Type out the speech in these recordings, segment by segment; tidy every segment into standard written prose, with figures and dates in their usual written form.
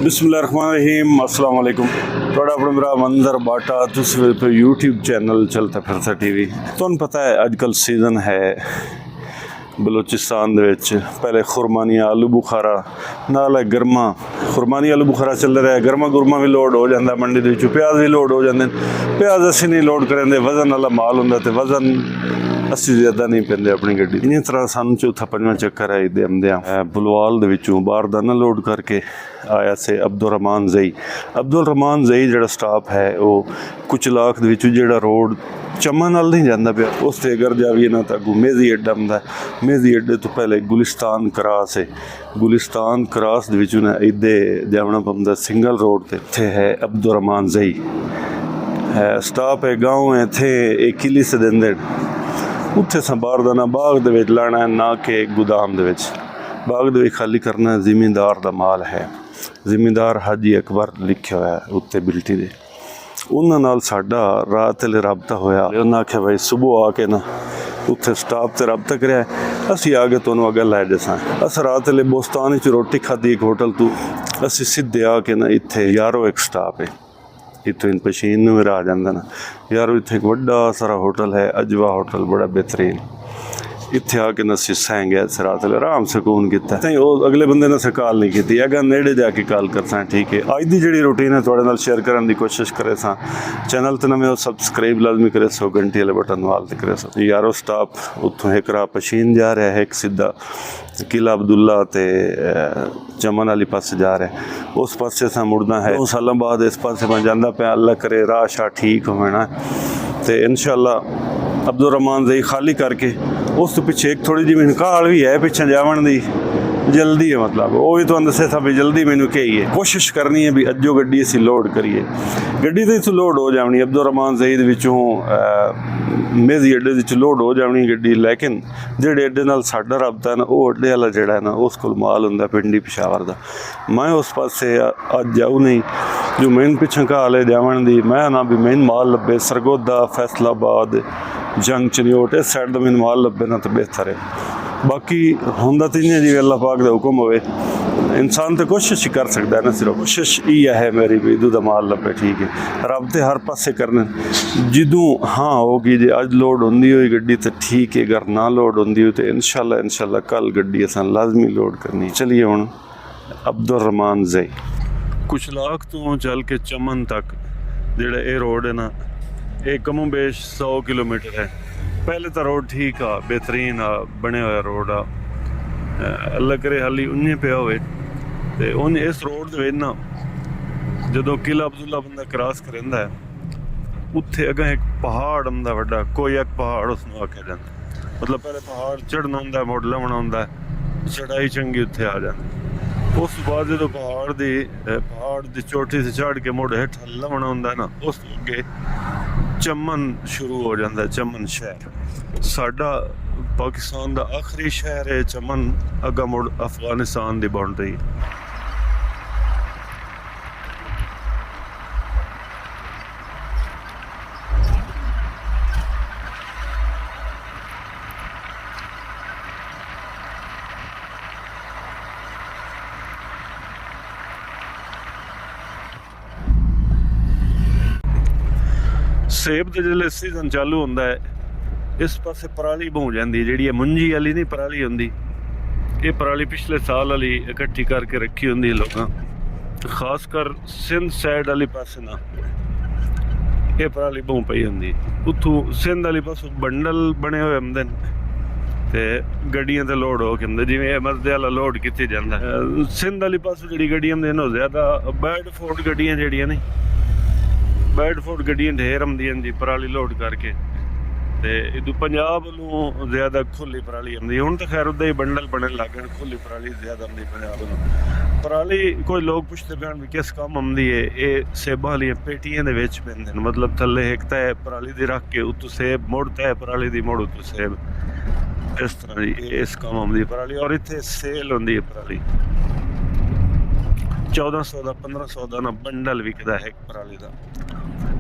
बिस्मिल्लाहिर्रहमानिर्रहीम अस्सलाम वालेकुम। थोड़ा अपना मेरा मंजर बाटा तो यूट्यूब चैनल चलता फिरता टीवी। तुहानू पता है अजकल सीजन है बलोचिस्तान दे विच पहले खुरमानिया आलू बुखारा नाल है गर्मा खुरमानी आलू बुखारा चल रहा है। गर्मा गुरमा भी लोड हो जाता मंडी दे विचों, प्याज भी लोड हो जाते। प्याज असीं नहीं लोड करेंदे, वजन वाला माल हुंदा ते वजन असीं ज़्यादा नहीं पैंदे अपनी गड्डी। इन्हीं तरह सानू चौथा पंजवां चक्कर है इदे आमदियां बुलवाल दे विचों बारदाना लोड करके आया से अब्दुल रहमान ज़ई जिहड़ा स्टाफ है वो कुचलाख दे विचों जिहड़ा रोड चम्मा नाल नहीं जाता पिया उस ते अगर जाइए ना तो अगू मेज़ी अड्डा आंदा। मेज़ी अड्डे तो पहले गुलिस्तान क्रॉस है। गुलिस्तान क्रॉस दे विचों ना इदे जावना पौंदा सिंगल रोड ते इत्थे है अब्दुल रहमान ज़ई है स्टाफ है। गाँव है इत्थे एक किली से देंदे उत्थे सा बारदाना बाग दे विच लाना है ना कि गोदाम दे विच। बाग दे विच खाली करना जिमींदार दा माल है। जिमींदार हाजी अकबर लिखा हुआ है उत्ते बिल्टी दे। उन्हां नाल साडा रात वेले रबता होया। उन्हां आख्या भाई सुबह आके ना उत्थे स्टाफ ते रबता करिया असीं आगे तुहानूं अग्गे लै दसां। अस रात वेले बोस्तान च रोटी खाधी एक होटल तो असीं सीधे आके ना इत्थे यारो एक स्टाफ है इतों इन पशीन मेरा आ जाता ना यारो इत्थे एक वड्डा सारा होटल है अजवा होटल बड़ा बेहतरीन। इत्थे आके ना असीं सह गए रात वेले आराम सुकून कीता। अगले बंदे ने कॉल नहीं की अगर नेड़े जाके कॉल करसा ठीक है। अज की जी रूटीन है थोड़े नाल शेयर करने की कोशिश करे सा। चैनल तो नवे सब्सक्राइब लाजमी करे सो, घंटी वाले बटन वाल ते करे सो। यारो स्टाफ उत्थों एक राह पशीन जा रहा है, एक सीधा किला अब्दुल्ला ते चमन वाली पास जा रहा है। उस पासे असां मुड़ना है 2 सालों बाद इस पासे मैं जाता पाया। अल्लाह करे राह शाह ठीक होना तो इंशाअल्लाह अब्दुल रहमान ज़ई खाली करके उस तो पिछे एक थोड़ी जी मैनू काल भी है पिछे जावन दी जल्दी है। मतलब वो भी तुहानूं दस्सिया था भी जल्दी मैनू कही है कोशिश करनी है भी अज्जो गड्डी असीं लोड करिए। गड्डी तो इत्थों लोड हो जानी अब्दुल रहमान ज़ई दे विचों मेज़ी अड्डे विच लोड हो जानी गड्डी। लेकिन जिहड़े अड्डे नाल साडा रबता है ना वो अड्डे वाला जिहड़ा है ना उस कोल माल हुंदा पिंडी पेशावर दा। मैं उस पासे अज जाऊँ नहीं जो मैन पिछे घाल है जावन दी। मैं ना भी मैन माल लब्बे सरगोदा फैसलाबाद जंग चनियोट इस साइड का मैनू माल लब्बे ना तो बेहतर है। बाकी होंदा तो इन्हें जी अल्लाह पाक दा हुक्म होवे इंसान तो कोशिश ही कर सकता है ना। सिर्फ कोशिश ये है मेरी भी इदू दा माल लब्बे ठीक है। रब ते हर पासे करने जिदों हाँ होगी जे अज लोड होंदी होई गड्डी तो ठीक है, अगर ना लोड होंदी हो तो इंशाल्लाह कल गड्डी असां लाजमी लोड करनी। चलिए हुण अब्दुल रहमान ज़ई कुचलाख तो चल के चमन तक जिहड़ा ये रोड है ना ये कमों बेश 100 किलोमीटर है। पहले तो रोड ठीक आ बेहतरीन आ बने हुआ रोड आ अल्लाह करे हाली उन्ने पे होवे ते उन इस रोड दे विच ना जदों किला अब्दुल्ला बंदा क्रॉस करेंदा है उत्थे अगे एक पहाड़ आंदा वड्डा कोई एक पहाड़ उसनूं आख्या जांदा। मतलब पहले पहाड़ चढ़ना हुंदा मुड़ लवना हुंदा चढ़ाई चंगी उत्थे आ जांदी। उस बाद जो पहाड़ दी चोटी से चढ़ के मुड़ हेठ लवना हुंदा ना उस अगे चमन शुरू हो जाता है। चमन शहर साडा पाकिस्तान का आखिरी शहर है चमन। अगा मुड़ अफगानिस्तान की बाउंड्री। सेब का जिसले सीजन चालू होंदा है इस पासे पराली बो जाती जी मुंजी वाली नहीं पराली होंदी। ये पराली पिछले साल वाली इकट्ठी करके रखी होंदी लोगों खासकर सिंध साइड वाली पासे ना ये पराली बो पई होंदी। उत्थों सिंध वाली पासों बंडल बने हुए आंदे ते गड्डियां ते लोड हो के आंदे जिवें मजदे वाला लोड कीती जांदा। सिंध वाली पासों जिहड़ी गड्डियां आंदियां ने ज़्यादा बैडफोर्ड गड्डियां जिहड़ियां नहीं बैडफोर्ड गड्डियां ढेर आंदियां जी पराली लोड करके ते इदू पंजाब नूं ज़्यादा खुली पराली आंदी। हुण तो खैर उदा ही बंडल बनन लग गए खुली पराली ज़्यादा आंदी पंजाब नूं। पराली कोई लोग पुछते पैण भी किस काम आंदी है। ये सेबां वालियां पेटियां दे विच पैंदे ने मतलब थल्ले एक तय पराली दी रख के उत्तों सेब मुड़ तय पराली दी मुड़ उत्तों सेब इस तरह जी इस काम आंदी पराली। और इत्थे सेल होंदी है पराली 1400 का 1500 का ना बंडल विकदा है एक पराली का।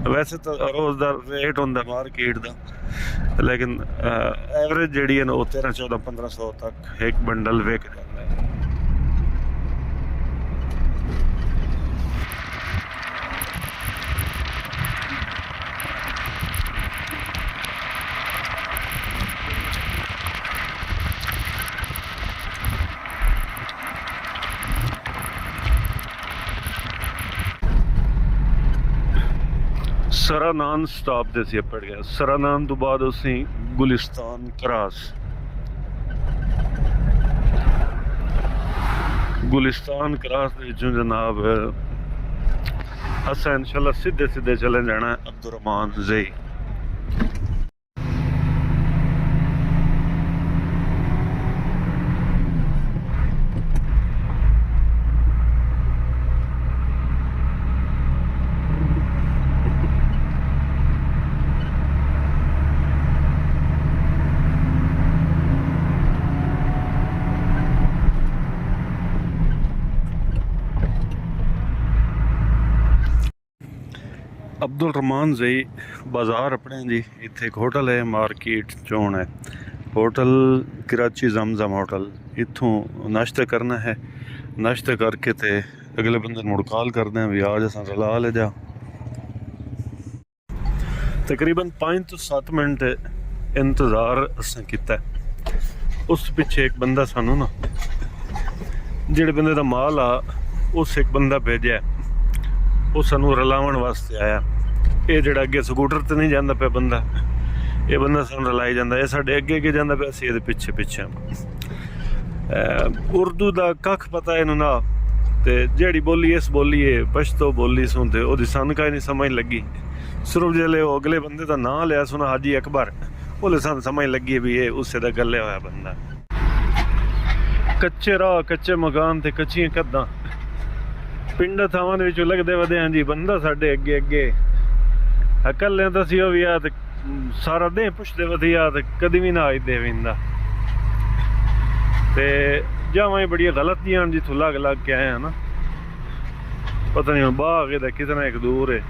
वैसे तो रोज़ का रेट होंदा मार्केट का लेकिन एवरेज जी है ना वो 1300-1400 तक एक बंडल विक जाता है। ਸਰਾਨਾਨ ਸਟਾਪ ਤੇ ਸੀ ਪੜ ਗਿਆ। ਸਰਾਨਾਨ ਤੋਂ ਬਾਅਦ ਅਸੀਂ ਗੁਲਿਸਤਾਨ ਕਰਾਸ, ਗੁਲਿਸਤਾਨ ਕਰਾਸ ਦੇ ਵਿੱਚੋਂ ਜਨਾਬ ਅਸਾਂ ਇਨਸ਼ਾਅੱਲਾ ਸਿੱਧੇ ਸਿੱਧੇ ਚਲੇ ਜਾਣਾ ਅਬਦੁਰਰਹਿਮਾਨ ਜ਼ਈ। अब्दुल ज़ई बाज़ार अपने जी, इत्थे एक होटल है मार्केट चौन है, होटल कराची जमजम होटल। इत्थों नाश्ता करना है, नाश्ता करके ते अगले बंदे मुड़ कॉल करते हैं भी आज असां रला ले जा। तकरीबन 5 तो 7 मिनट इंतज़ार असां कीता। उस पिछे एक बंदा सानू ना जेड़े बंदे दा माल आ उस एक बंदा भेजा, वो सानू रलावन वास्ते आया। ये जड़ा अगे स्कूटर ते नहीं जाता पे बंदा, ये बंदा सानू रलाई जाता, ये साडे अगे अगे जाता पे, असीं इहदे पिछे पिछे। उर्दू दा कख पता इहनूं ना, ते जेड़ी बोली इस बोली है पश्तो बोली सुन ते ओहदी सानू काई नहीं समझ लगी। सिर्फ जिसले वो अगले बंदे दा नाम लिया सुना हाजी अकबर, ओहले सानू समझ लगी भी ये उससे दा गले होया बंदा। कच्चे राह, कच्चे मकान ते कच्चियां कंधां, पिंड थावां दे विचों लगदे वदे हां जी बंदा साडे अगे अगे। अकल तो सी भी आ सारा दे पुछते वधिया तो कदी भी ना आई दे विंदा। ते जावां बड़िया गलत जियां जित्थों लग लग के आए हैं ना, पता नहीं हुण बाग एहदा कितना एक दूर है।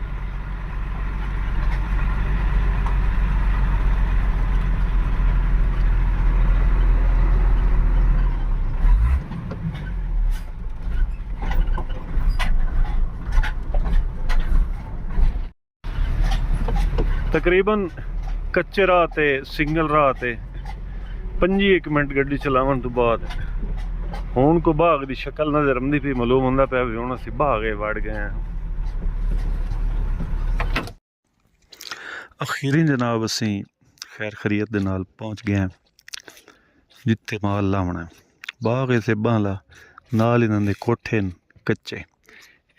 तकरीबन कच्चे राह ते सिंगल राह ते 25 मिनट गड्डी चलावन तो बाद हुण को बाग की शक्ल नजर आती पई, मालूम होंदा पिया भी हुण असीं बाग वड़ गए हैं। अखीरी जनाब असीं खैर खरीयत दे नाल पहुँच गए हैं जिथे माल लावना है। बाग से बाला नाल इन्हां दे कोठे कच्चे,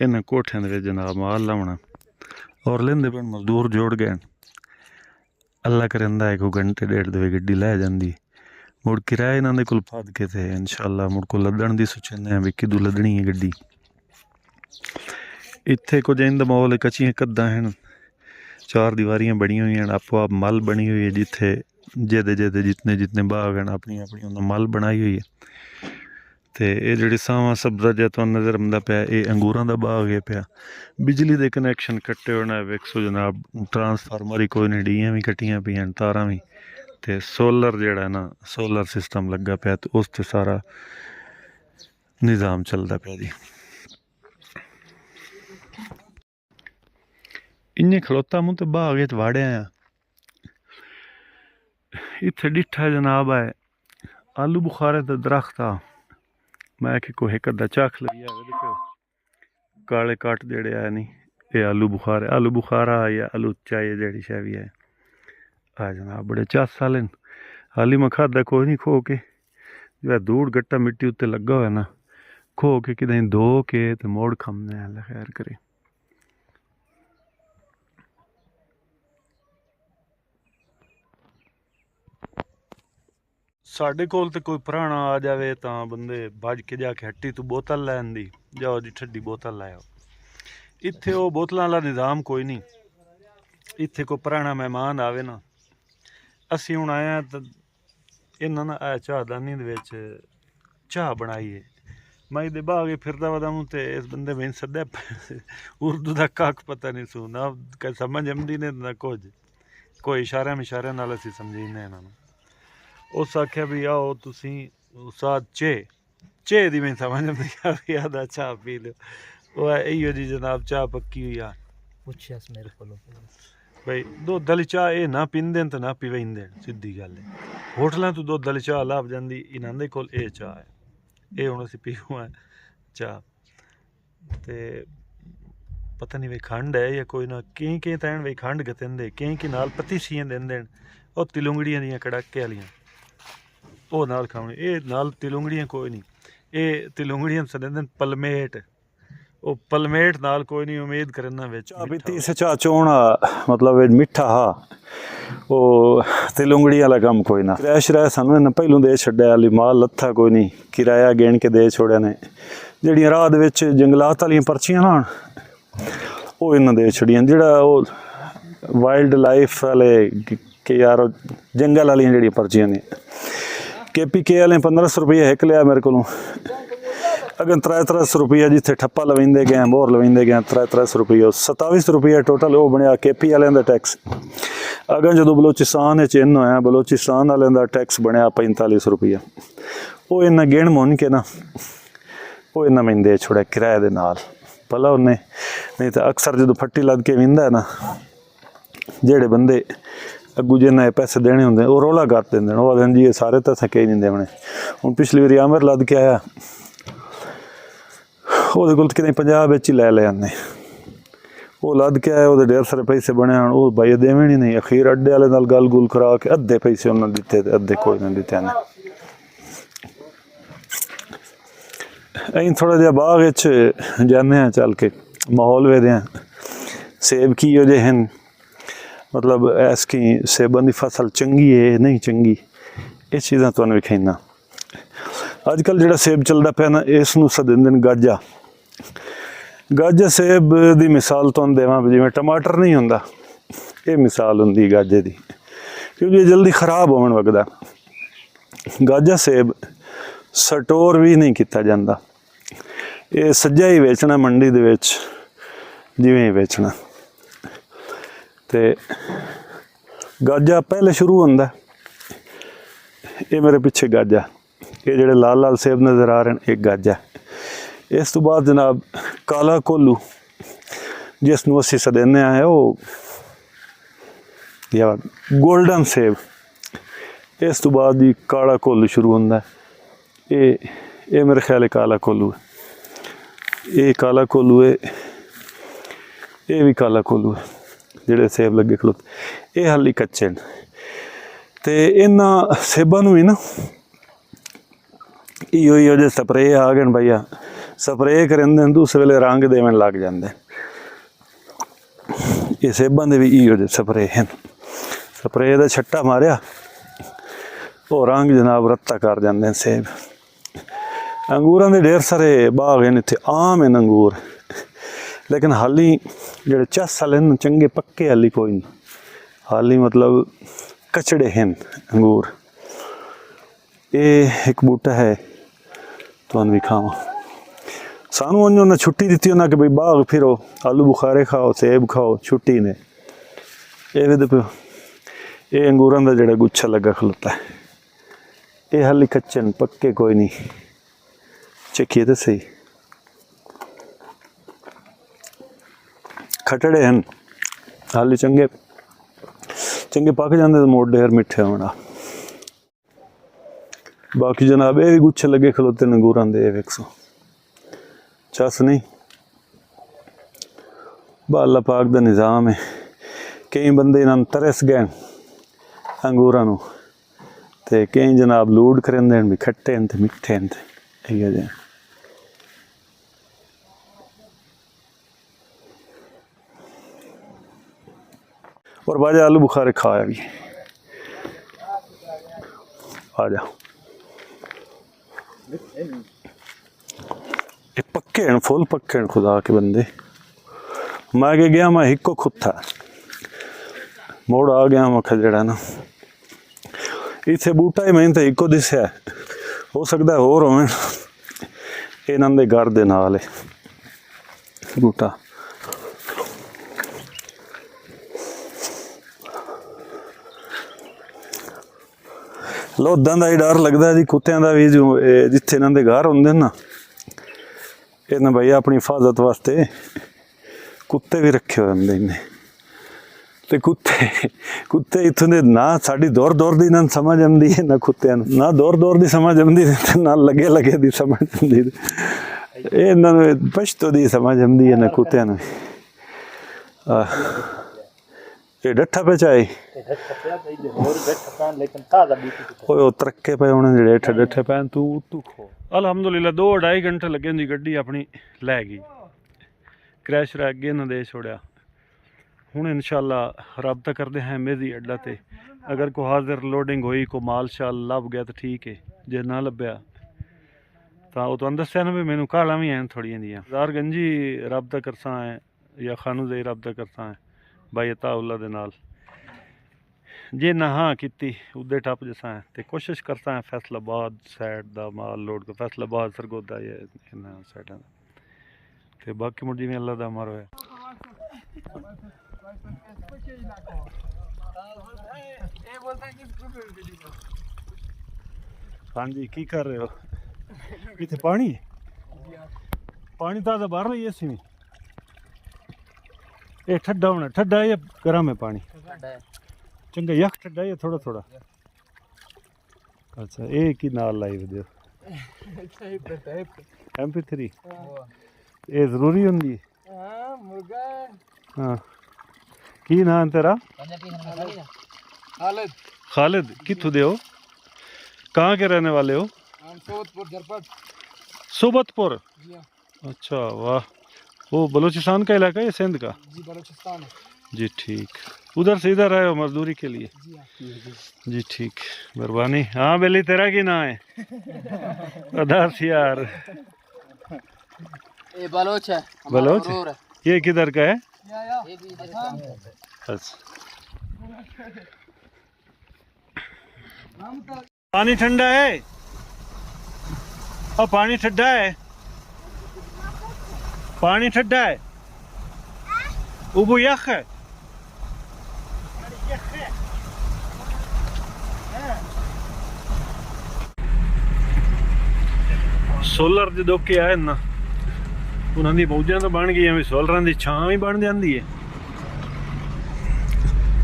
इन्हां कोठियां दे विच जनाब माल लावना और लेंदे पिंड मजदूर जुड़ गए। अल्लाह करिंदा 1 घंटे 1.5 दे गड्डी लै जांदी, मुड़ किराया इन्हां दे कोल फद के ते इंशाअल्लाह मुड़ को लद्दण दी सोचने हैं भी किदू लद्दनी है गड्डी। इत्थे कुछ इंद माहौल कच्चियां कंधां हैं, 4 दीवारियां बनी हुई हैं, आपो आप मल बनी हुई है, जिथे जेदे जेदे जितने जितने बाग हैं अपनी अपनी उन्हें मल बनाई हुई है। तो ये जी सावा सब्जा जो तुहानूं नज़र आंदा पिया ये अंगूरां दा बाग है पिया। बिजली दे कनैक्शन कट्टे होने वेखो जनाब, ट्रांसफार्मर ही कोई नहीं, डीआं भी कट्टियां पियां, तारां भी, तो सोलर जिहड़ा ना सोलर सिस्टम लगा पिया, तो उस ते सारा निज़ाम चलदा पिया जी। इन्ने खलोता मूँ तो बाग च वाड़िया आ। इत्थे डिठा जनाब है आलू बुखारे दा दरख्त आ। मैं कि कोई एक अद्धा झक्क लगी जावे, देखो काले कट जेड़े है नी ये आलू बुखारा या आलूचा ये जेड़ी शै भी है आ जनाब बड़े चस आले न। हाली मैं खादा कोई नहीं, खो के जो दूड़ गट्टा मिट्टी उत्ते लगा हुआ ना, खो के कि धो के ते मोड़ खमने अल्लाह खैर करे। साढ़े कोल तो कोई पुराना आ जाए तो बंदे भज के जाके हट्टी तो बोतल लैन दी, जाओ जी ठड्डी बोतल लाओ। इत्थे वो बोतलों वाला निज़ाम कोई नहीं। इत्थे कोई पुराना मेहमान आवे ना, असी हुण आए तो इन्हां ना चाहदानी दे विच चाह बनाई है। मैं दे बागे फिरदा वदा हूं ते इस बंदे मैनूं सद्दे, उर्दू दा कक्ख पता नहीं सू ना, समझ आंदी ने ना कुछ, कोई इशारे नाल असीं समझीने इन्हां नूं। उस आख्या भी आओ तुसी साथ चे दी मैं समझ नहीं आदा चाह पी लो। वो इो जी जनाब चाह पक्की हुई यार, पुछया मेरे को भाई दुद्ध वाली चाह ये ना पींदे तो ना पीवेंदे, सीधी गल है। होटलों तो दुद्ध वाली चाह लाभ जाती, इन्हां दे कोल ये चाह है, ये हुण असीं पीऊ है चाह। ते पता नहीं वे खंड है या कोई ना कें तैन वे खंड गतिंदे कें नाल पतीसियां देंदे और तिलुंगड़ियां दियां कड़ाके वालियां ਉਹ ਨਾਲ ਖਾਣੇ ਇਹ ਨਾਲ ਤਿਲੁੰਗੜੀਆਂ ਕੋਈ ਨਹੀਂ ਇਹ ਤਿਲੁੰਗੜੀਆਂ ਸਦਿੰਦੇ ਪਲਮੇਟ ਉਹ ਪਲਮੇਟ ਨਾਲ ਕੋਈ ਨਹੀਂ ਉਮੀਦ ਕਰਨਾ ਵਿੱਚ ਚਾਹ ਪੀਤੀ ਸੇ ਚਾਹ ਚੋਣਾ ਮਤਲਬ ਇਹ ਮਿੱਠਾ ਹਾ ਉਹ ਤਿਲੁੰਗੜੀ ਵਾਲਾ ਕੰਮ ਕੋਈ ਨਾ ਰੈਸ਼ ਰਹਿ ਸਾਨੂੰ ਇਹਨਾਂ ਪਹਿਲੋਂ ਦੇ ਛੱਡਿਆ ਵਾਲੀ ਮਾਲ ਲੱਥਾ ਕੋਈ ਨਹੀਂ ਕਿਰਾਇਆ ਗਿਣ ਕੇ ਦੇ ਛੋੜਿਆ ਨੇ ਜਿਹੜੀਆਂ ਰਾਹ ਦੇ ਵਿੱਚ ਜੰਗਲਾਤ ਵਾਲੀਆਂ ਪਰਚੀਆਂ ਨਾ ਉਹ ਇਹਨਾਂ ਦੇ ਛੜੀਆਂ ਜਿਹੜਾ ਉਹ ਵਾਈਲਡ ਲਾਈਫ ਵਾਲੇ ਕਿ ਯਾਰ ਜੰਗਲ ਵਾਲੀਆਂ ਜਿਹੜੀਆਂ ਪਰਚੀਆਂ ਨੇ KPK वाले 1500 रुपये एक लिया मेरे को अगर 300 रुपया जिथे ठप्पा लवेंदे गए बोर लवेंदे गए 300 रुपये 27 रुपये टोटल वो बनया KP वाले का टैक्स अगर जो बलोचिस्तान चिन्ह होया बलोचिस्तान वाले का टैक्स बनया 45 रुपया वो इन्ना गिण मुन के ना वो इन्ना मैं दे छोड़ा किराए के नाल भला उन्हें नहीं तो अक्सर जो फट्टी लद के विंदा है ना जेड़े बंदे अगू जिन्हें पैसे देने होंगे वो रौला कर देंगे वो आदमी जी ये सारे तो असें कई नहीं देने हूँ पिछली बारी आमिर लद के आया वो कि 50 ही ले आने वो लद के आया वो ढेर सारे पैसे बने वो भाई देवे नहीं अखीर अड्डे वाले नाल गल गुल करा के अद्धे पैसे उन्होंने दिते अद्धे कोई नहीं दिते ने अं थोड़ा जहा बाग जाने चल के माहौल वेदे सेब की जो हैं मतलब ऐसकी सेबां की फसल चंगी है नहीं चंगी ये चीज़ां तुहानूं विखाइना अजकल जिहड़ा सेब चलदा पिया ना इसनूं सदिंदे ने गाजा गाजा सेब की मिसाल तुहानूं देवां जिवें टमाटर नहीं हुंदा ये मिसाल हुंदी गाजे की क्योंकि ये जल्दी खराब होण लगदा गाजा सेब स्टोर भी नहीं किया जाता ये सज्जा ही वेचना मंडी दे विच जिवें ही वेचना ते गाजा पहले शुरू होंदा ये मेरे पिछे गाजा ये जेड़े लाल लाल सेब नज़र आ रहे हैं एक गाजा इस तो बाद जनाब काला कोल्लू जिसनूं असीं सदेने आए वो या गोल्डन सेब इस तो बाद ही काला कोल्लू शुरू होंदा ये मेरे ख्याल काला कोल्लू है ये काला कोल्लू है ये भी काला कोल्लू है ਜਿਹੜੇ सेब लगे खलोते ये हाली कच्चे ने तो इन्होंने सेबां भी ना इो जो स्प्रे आ गए भैया स्प्रे करेंदे तो उस वेले रंग देवन लग जाते ये सेबां दे भी इो जे स्प्रे हैं स्प्रे का छट्टा मारिया वो रंग जनाब रत्ता कर जाते हैं सेब अंगूरां दे ढेर सारे बाग हैं इत्थे आम हैं अंगूर लेकिन हाली जो चस वाले चंगे पक्के हाली कोई नहीं हाली मतलब कचड़े हैं अंगूर ये एक बूटा है तो भी खावा सानू उन्होंने छुट्टी दी उन्हें कि भाई बाग फिरो आलू बुखारे खाओ सेब खाओ छुट्टी ने ये भी तो ये अंगूरों का जोड़ा गुच्छा लगा खलोता है ये हाली कच्चे पक्के कोई नहीं चखिए तो सही खटड़े हैं हाली चंगे चंगे पक जाते तो मोड़ ढेर मिठे होना बाकी जनाब ये भी गुच्छे लगे खलोते अंगूरां दे वेखो चस नहीं बाला पाक का निज़ाम है कई बंदे इन्होंने तरस गए अंगूरां नूं ते कई जनाब लूड करेंदे भी खट्टे हैं ते मिठे हैं इहो जिहे और बाजा आलू बुखारे खाया भी आ जा ये पक्के हैं फुल पक्के हैं खुदा के बंदे मैं के गया मैं हिको खुत्था मोड़ आ गया मैं खजड़ा ना इतने बूटा ही मैं तो हिको दिसया हो सकता है होर होवे इन्हां दे घर दे नाल है बूटा लोधां का ही डर लगता जी कुत्तियां का भी जो जिथे इन्हां दे घर होंदे ना इन्हें भाई अपनी हिफाजत वास्ते कुत्ते भी रखे हुए होंदे इन्हें ते कुत्ते इत्थों दे ना साडी दौर दौर दी इन्हां समझ आंदी है ना कुत्तियां नूं ना दौर दौर दी समझ आंदी ते ना लगे लगे दी समझ आंदी इन्हां नूं पछतो दी समझ आंदी है ना कुत्तियां नूं ਇਹ ਡੱਠਾ पे ਚਾਈ ਓਏ ਉਹ ਤਰੱਕੇ ਪਏ ਹੋਣੇ ਜਿਹੜੇ ਇੱਥੇ ਡੱਠੇ ਪੈਣ ਤੂੰ ਤੂੰ ਖੋ ਅਲਹਮਦੁਲਿਲਾ 2-2.5 ਘੰਟੇ ਲੱਗੇ ਹੁੰਦੀ ਗੱਡੀ ਆਪਣੀ ਲੈ ਗਈ क्रैश रह अगे ना दे छोड़िया हूँ इंशाल्लाह रबता करते हैं मेरी अड्डा ते अगर को हाजिर लोडिंग हुई को माल शाल लभ गया तो ठीक है जे ना लभ्या तो वो तो दसिया ना भी मैनू काला भी हैं थोड़ी दियाँ दारगंजी रबता करसा है या खानू दे रबता करसा है भाई अताउल्ला दे नाल जे ना हाँ की उदे टप जसा है तो कोशिश करता है फैसलाबाद साइड का माल लोड को फैसलाबाद सरगोदा या इन्होंने साइडा ते बाकी मुड़ जिवें अल्लाह दा अमर होया हाँ जी की कर रहे हो इतने पानी ताज़ा बाहर ही ऐसी नहीं ये ठंडा होना ठंडा है या गर्म है पानी चंगा यख ठंडा है या थोड़ा थोड़ा अच्छा एक ही नाल लाई वीडियो MP3 ये जरूरी होंगी हाँ की नाम तेरा खालिद कित्थों दे हो कहाँ के रहने वाले हो सोबतपुर अच्छा वाह वो बलूचिस्तान का इलाका है सिंध का जी बलूचिस्तान जी ठीक उधर से इधर आए हो मजदूरी के लिए जी ठीक मेहरबानी हाँ बेली तेरा की ना है उधर से यार ये बलोच है बलोच ये किधर का है ये भी इधर का। अच्छा पानी ठंडा है और पानी ठंडा है पानी ठंडा है उबू यख है सोलर जो डोके आए ना उन्होंने मौजा तो बन गई सोलर की छां भी बन जाती है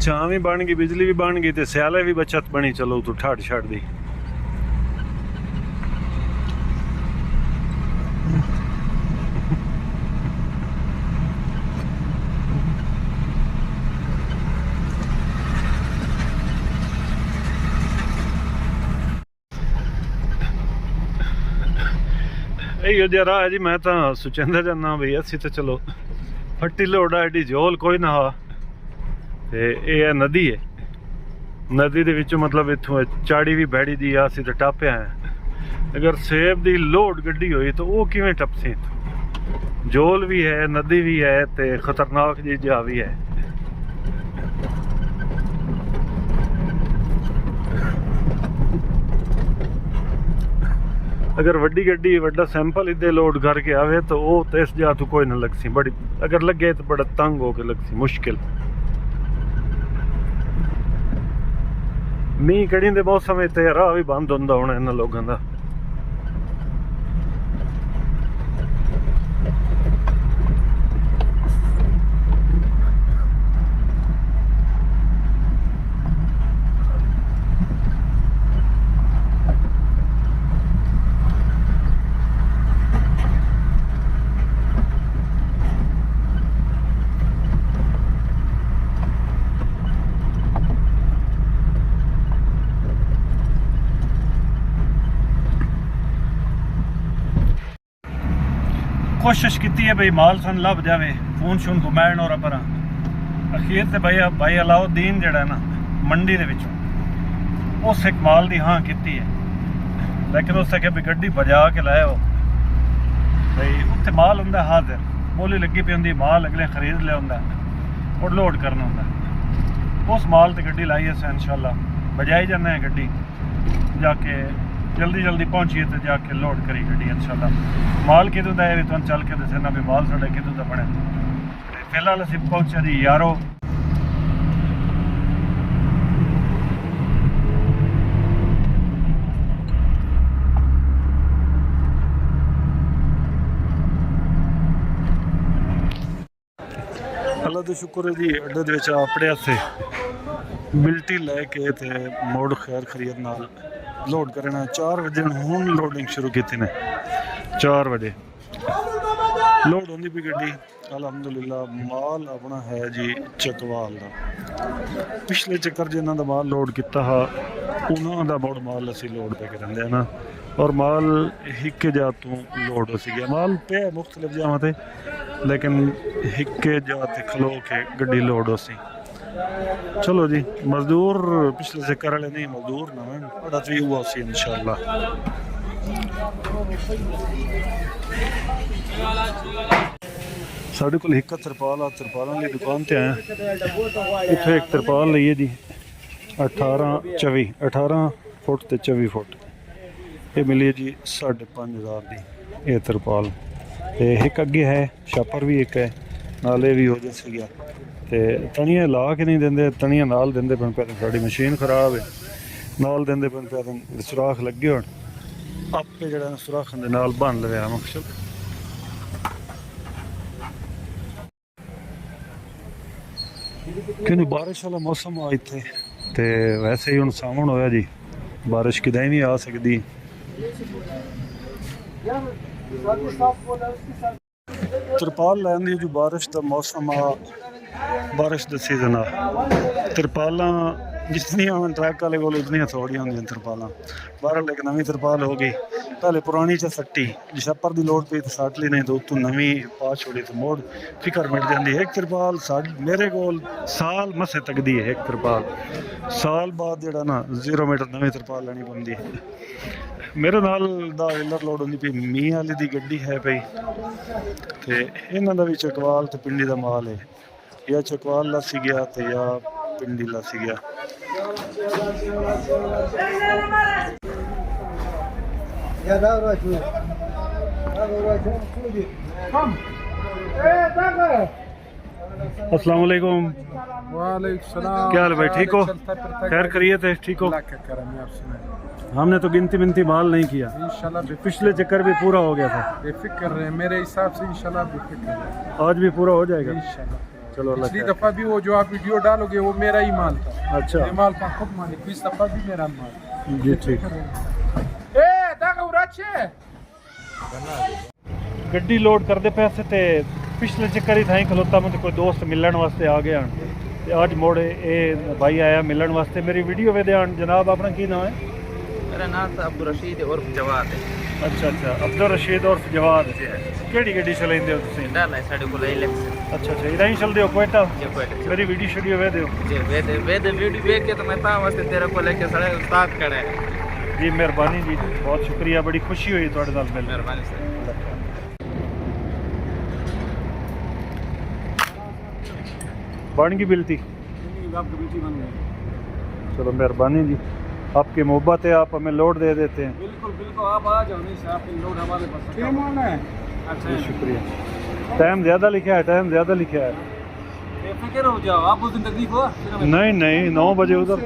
छां भी बन गई बिजली भी बन गई तो सियाले भी बचत बनी चलो तू ठड़ छड़ दी यो जरा है जी मैं तो सुचेंदा जाना बई असी तो चलो फट्टी लोड़ा एडी झोल कोई ना हा ते ये है नदी है नदी दे विचों मतलब इत्थों चाड़ी भी बैड़ी दी असी तो टापिया है अगर सेब दी लोड गड्डी हुई तो वो किवें टपसी झोल भी है नदी भी है ते खतरनाक जी जा भी है अगर वड्डी गड्डी वड्डा सैंपल इधे लोड करके आवे तो वो तो इस जा तू कोई ना लगसी बड़ी अगर लगे तो बड़ा तंग होके लगसी मुश्किल मीह कड़ी दे मौसम ते राह भी बंद होंदा होना इन्हां लोगां दा कोशिश की है भाई माल सन लभ जाए फोन शून घुमाण और पर अखीर से भाई अलाउद्दीन जड़ा ना मंडी दे विचों उस एक माल की हाँ की है लेकिन उस आखे भी गड्डी बजा के लाए हो भाई उत्थे माल होंदा हाजिर बोली लगी पी होंदी माल अगले खरीद लिया होंदा और लोड करना होंदा उस माल ते गड्डी लाई अस इंशाल्लाह बजाई जाना है गड्डी जाके जल्दी जल्दी पहुंचिए तो जाके लोड करी गड्डी इंशाल्लाह माल कितों का है भी तुम चल के दसना भी माल साढ़ा कितों का बने फिलहाल असीं पहुंचे जी यारो अल्लाह का शुक्र है जी अड्डे दे विच अपने हथे बिल्टी लैके ते मोड़ खैर खरीद नाल लोड करना 4 बजे हूँ लोडिंग शुरू की ने 4 बजे लोड होंदी भी गड्डी ਅਲਹਮਦੁਲਿਲਾ ਮਾਲ ਆਪਣਾ ਹੈ ਜੀ ਚਕਵਾਲ ਦਾ। ਪਿਛਲੇ ਚੱਕਰ ਜਿਨ੍ਹਾਂ ਦਾ ਮਾਲ ਲੋਡ ਕੀਤਾ ਹਾ ਉਹਨਾਂ ਦਾ ਮੁੜ ਮਾਲ ਅਸੀਂ ਲੋਡ ਤੇ ਕਰਾਂਦੇ ਨਾ, ਔਰ ਮਾਲ ਹਿੱਕੇ ਜਾ ਤੋਂ ਲੋਡ ਹੋ ਸੀ ਗਿਆ। ਮਾਲ ਪਿਆ ਮੁxtਲਿਫ ਜਗ੍ਹਾਵਾਂ ਤੇ, ਲੇਕਿन ਹਿੱਕੇ ਜਾ ਤੇ ਖਲੋ ਕੇ ਗੱਡੀ ਲੋਡ ਹੋ ਸੀ। चलो जी मजदूर पिछले चक्कर वाले नहीं, मजदूर नवें बड़ा तो हुआ सी इंशाल्लाह। साढ़े को एक तिरपाल आ, तिरपालों की दुकान से आया। इतने एक तिरपाल लीए जी 18 फुट ते 24 फुट, ये मिली है जी 5,500 की ये तिरपाल। एक अगे है छापर भी एक है, नाले भी हो जैसे गया ਤੇ ਤਣੀਆਂ ਲਾ ਕੇ ਨਹੀਂ ਦਿੰਦੇ, ਤਣੀਆਂ ਨਾਲ ਦਿੰਦੇ ਪਣ ਪੈ। ਸਾਡੀ ਮਸ਼ੀਨ ਖਰਾਬ ਹੈ, ਨਾਲ ਦਿੰਦੇ ਪਣ ਪੈ। ਸੁਰਾਖ ਲੱਗੇ ਹੋਣ ਆਪੇ ਜਿਹੜਾ ਸੁਰਾਖਾਂ ਦੇ ਨਾਲ ਬੰਨ ਲਵੇ ਮਕਸਦ। ਕਿਉਂਕਿ ਬਾਰਿਸ਼ ਵਾਲਾ ਮੌਸਮ ਆ ਇੱਥੇ, ਤੇ ਵੈਸੇ ਹੀ ਹੁਣ ਸਾਵਣ ਹੋਇਆ ਜੀ, ਬਾਰਿਸ਼ ਕਿਦਾਂ ਵੀ ਆ ਸਕਦੀ। ਤਰਪਾਲ ਲੈਣ ਦੀ ਜੋ ਬਾਰਿਸ਼ ਦਾ ਮੌਸਮ ਆ, बारिश का सीजन आ, तिरपाल जितनियां ट्रैक वाले को उतनियां थोड़ियां होंगी तिरपाल। बहरहाल एक नवी तिरपाल हो गई, पहले पुरानी च सट्टी छप्पर की लोड़ पई तो सट ली, नहीं तो उतों नवी पा छोड़ी तो मोड़ फिक्र मिट जाती। एक तिरपाल मेरे को साल मसे तकदी है, एक तिरपाल साल बाद जो ना 0 मीटर नवी तिरपाल लैनी पौंदी है। मेरे नाल दा इलर लोड होंदी पई, मीह वाली दी गड्डी है पई, ते इन्हां दा भी चकवाल ते पिंडी दा माल है, या चकवाल लसी गया तो या पिंडी लसी गया। अस्सलाम वालेकुम। वालेकुम सलाम। क्या हाल भाई, ठीक हो? खैर करिए थे, ठीक हो? हमने तो गिनती माल नहीं किया, इंशाल्लाह पिछले चक्कर भी पूरा हो गया था। बेफिक्र रहे, मेरे हिसाब से इंशाल्लाह बेफिक्र रहे, आज भी पूरा हो जाएगा इंशाल्लाह। चलो अल्लाह पिछली खैर। दफा भी वो जो आप वीडियो डालोगे वो मेरा ही माल था, अच्छा ये माल का खुद मालिक, इस दफा भी मेरा माल। जी ठीक। गड्डी लोड करते पैसे ते पिछले चक्कर ही थाई खलोता, मुझे कोई दोस्त मिलने वास्ते आ गया ते आज मोड़े ये भाई आया मिलने वास्ते। मेरी वीडियो वे ध्यान। जनाब अपना की नाम है? मेरा नाम तो अब्दुल रशीद उर्फ जवाद है। अच्छा अब्दुल रशीद उर्फ जवाद। केड़ी गड्डी चलाइंदे हो तुसीं? डाला है साढ़े को इलेक्स। अच्छा इधर ही चलदे हो कोयटा? जे कोयटा मेरी वीडियो वे दो जे वेद वीडियो देख के तो मैं ता वास्ते तेरे को लेके सारे उस्ताद खड़े हैं। जी मेहरबानी जी, बहुत शुक्रिया, बड़ी खुशी हुई तुहाडे नाल मिल। मेहरबानी से। बन गई बिल्टी? चलो मेहरबानी जी, आपकी मोहब्बत है, आप हमें लोड दे देते हैं। बिल्कुल बिल्कुल, आप आ जाओ, नहीं आप लोड हमारे पास है। अच्छा जी शुक्रिया। टाइम ज़्यादा लिखा है, टाइम ज़्यादा लिखा है। बेफिक्र हो जाओ, आप उस दिन तकलीफ हो। नहीं 9 बजे उधर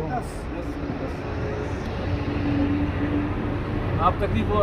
आप तकलीफ हो